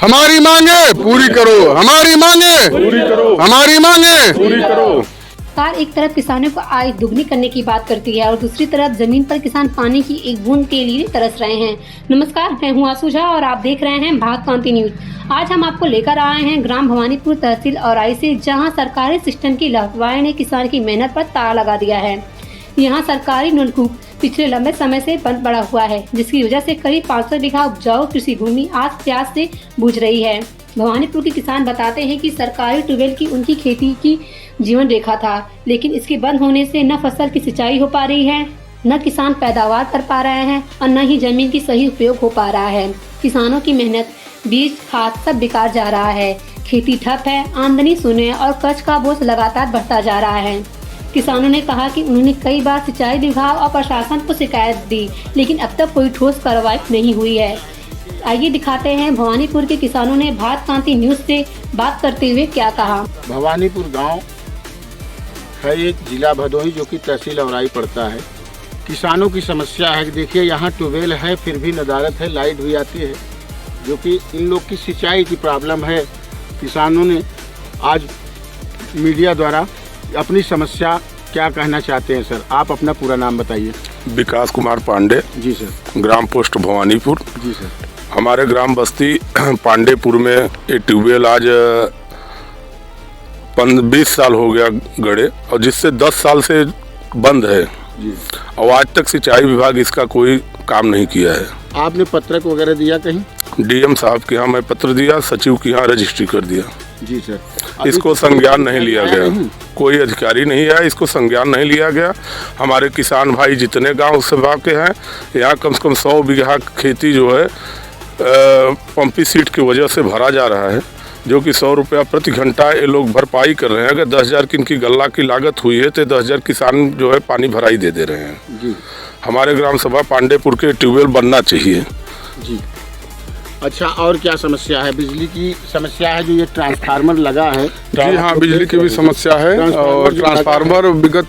हमारी मांगे पूरी करो, हमारी मांगे पूरी करो, हमारी मांगे पूरी करो। सरकार एक तरफ किसानों को आय दुगनी करने की बात करती है और दूसरी तरफ जमीन पर किसान पानी की एक बूंद के लिए तरस रहे हैं। नमस्कार, मैं हूँ आशु झा और आप देख रहे हैं भारत क्रांति न्यूज। आज हम आपको लेकर आए हैं ग्राम भवानीपुर तहसील औराई से, जहां सरकारी सिस्टम की लापरवाही ने किसान की मेहनत पर ताला लगा दिया है। यहाँ सरकारी नलकूप पिछले लंबे समय से बंद पड़ा हुआ है, जिसकी वजह से करीब 500 बीघा उपजाऊ कृषि भूमि आज प्यास से बूझ रही है। भवानीपुर के किसान बताते हैं कि सरकारी ट्यूबवेल की उनकी खेती की जीवन रेखा था, लेकिन इसके बंद होने से न फसल की सिंचाई हो पा रही है, न किसान पैदावार कर पा रहे हैं और न ही जमीन की सही उपयोग हो पा रहा है। किसानों की मेहनत, बीज, खाद सब बेकार जा रहा है। खेती ठप है, आमदनी शून्य और कर्ज का बोझ लगातार बढ़ता जा रहा है। किसानों ने कहा कि उन्होंने कई बार सिंचाई विभाग और प्रशासन को शिकायत दी, लेकिन अब तक कोई ठोस कार्रवाई नहीं हुई है। आइए दिखाते हैं भवानीपुर के किसानों ने भारत क्रांति न्यूज से बात करते हुए क्या कहा। भवानीपुर गांव है एक जिला भदोही जो कि तहसील औराई पड़ता है। किसानों की समस्या है कि देखिए यहाँ ट्यूबवेल है, फिर भी नदारत है, लाइट भी आती है, जो कि इन लोग की सिंचाई की प्रॉब्लम है। किसानों ने आज मीडिया द्वारा अपनी समस्या क्या कहना चाहते हैं सर? आप अपना पूरा नाम बताइए। विकास कुमार पांडे जी सर। ग्राम पोस्ट भवानीपुर जी सर। हमारे ग्राम बस्ती पांडेपुर में ये ट्यूबवेल आज 20 साल हो गया गड़े, और जिससे 10 साल से बंद है जी। और आज तक सिंचाई विभाग इसका कोई काम नहीं किया है। आपने पत्रक वगैरह दिया कहीं? डीएम साहब के यहाँ मैं पत्र दिया, सचिव के यहाँ रजिस्ट्री कर दिया। जी सर। इसको संज्ञान नहीं लिया गया, कोई अधिकारी नहीं आया, इसको संज्ञान नहीं लिया गया। हमारे किसान भाई जितने गांव से वाके हैं, यहाँ कम से कम 100 बीघा खेती जो है पंपी सीट की वजह से भरा जा रहा है, जो कि 100 रुपया प्रति घंटा ये लोग भरपाई कर रहे हैं। अगर 10,000 की इनकी गल्ला की लागत हुई है तो 10,000 किसान जो है पानी भराई दे रहे हैं जी। हमारे ग्राम सभा पांडेपुर के ट्यूबवेल बनना चाहिए जी। अच्छा, और क्या समस्या है? बिजली की समस्या है, जो ये ट्रांसफार्मर लगा है। जी हाँ, बिजली की भी समस्या है और ट्रांसफार्मर विगत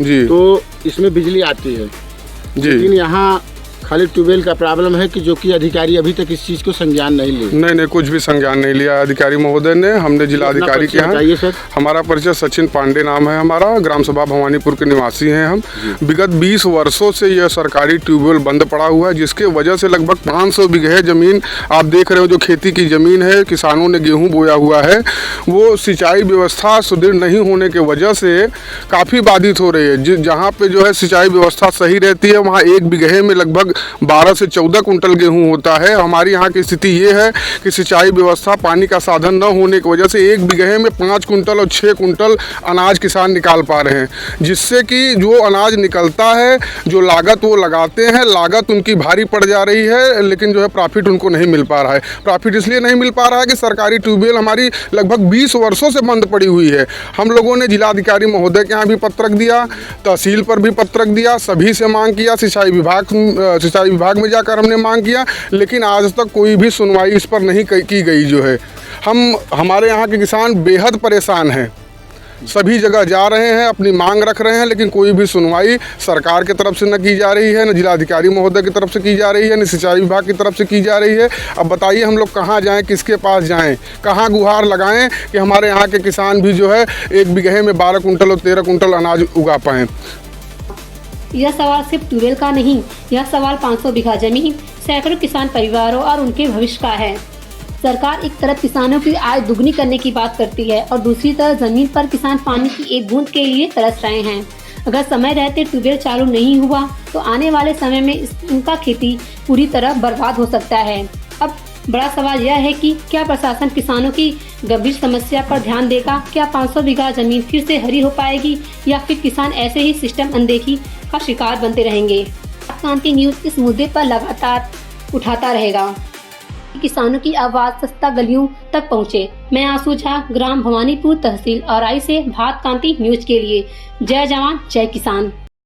जी, तो इसमें बिजली आती है जी। लेकिन यहाँ खाली ट्यूबवेल का प्रॉब्लम है कि जो कि अधिकारी अभी तक इस चीज़ को संज्ञान नहीं लिए। नहीं, कुछ भी संज्ञान नहीं लिया अधिकारी महोदय ने। हमने जिला अधिकारी के यहाँ, हमारा परिचय सचिन पांडे नाम है हमारा, ग्राम सभा भवानीपुर के निवासी हैं हम। विगत 20 वर्षों से यह सरकारी ट्यूबवेल बंद पड़ा हुआ है, जिसके वजह से लगभग 500 बीघे जमीन आप देख रहे हो जो खेती की जमीन है, किसानों ने गेहूँ बोया हुआ है, वो सिंचाई व्यवस्था सुदृढ़ नहीं होने के वजह से काफ़ी बाधित हो रही है। जहाँ पे जो है सिंचाई व्यवस्था सही रहती है, वहाँ 1 बीघे में लगभग 12 से 14 कुंटल गेहूं होता है। हमारी यहाँ की स्थिति ये है कि सिंचाई व्यवस्था, पानी का साधन न होने की वजह से 1 बीघे में 5 कुंटल और 6 कुंटल अनाज किसान निकाल पा रहे हैं, जिससे कि जो अनाज निकलता है, जो लागत वो लगाते हैं, लागत उनकी भारी पड़ जा रही है, लेकिन जो है प्रॉफिट उनको नहीं मिल पा रहा है। प्रॉफिट इसलिए नहीं मिल पा रहा है कि सरकारी ट्यूबवेल हमारी लगभग 20 वर्षों से बंद पड़ी हुई है। हम लोगों ने जिलाधिकारी महोदय के यहाँ भी पत्रक दिया, तहसील पर भी पत्रक दिया, सभी से मांग किया, सिंचाई विभाग में जाकर हमने मांग किया, लेकिन आज तक कोई भी सुनवाई इस पर नहीं की गई। जो है हमारे यहाँ के किसान बेहद परेशान हैं, सभी जगह जा रहे हैं, अपनी मांग रख रहे हैं, लेकिन कोई भी सुनवाई सरकार की तरफ से न की जा रही है, न जिलाधिकारी महोदय की तरफ से की जा रही है, न सिंचाई विभाग की तरफ से की जा रही है। अब बताइए हम लोग कहाँ जाएं, किसके पास जाएं, कहाँ गुहार लगाएं कि हमारे यहाँ के किसान भी जो है 1 बीघे में 12 कुंटल और 13 कुंटल अनाज उगा पाएँ। यह सवाल सिर्फ ट्यूबवेल का नहीं, यह सवाल 500 बीघा जमीन, सैकड़ों किसान परिवारों और उनके भविष्य का है। सरकार एक तरफ किसानों की आय दुगनी करने की बात करती है और दूसरी तरफ जमीन पर किसान पानी की एक बूंद के लिए तरस रहे हैं। अगर समय रहते ट्यूबवेल चालू नहीं हुआ तो आने वाले समय में इनका खेती पूरी तरह बर्बाद हो सकता है। अब बड़ा सवाल यह है कि क्या प्रशासन किसानों की गंभीर समस्या पर ध्यान देगा? क्या 500 बीघा जमीन फिर से हरी हो पाएगी या फिर किसान ऐसे ही सिस्टम अनदेखी का शिकार बनते रहेंगे? क्रांति न्यूज इस मुद्दे पर लगातार उठाता रहेगा। किसानों की आवाज सस्ता गलियों तक पहुँचे। मैं आशु झा, ग्राम भवानीपुर तहसील औराई से भारत क्रांति न्यूज के लिए। जय जवान जय किसान।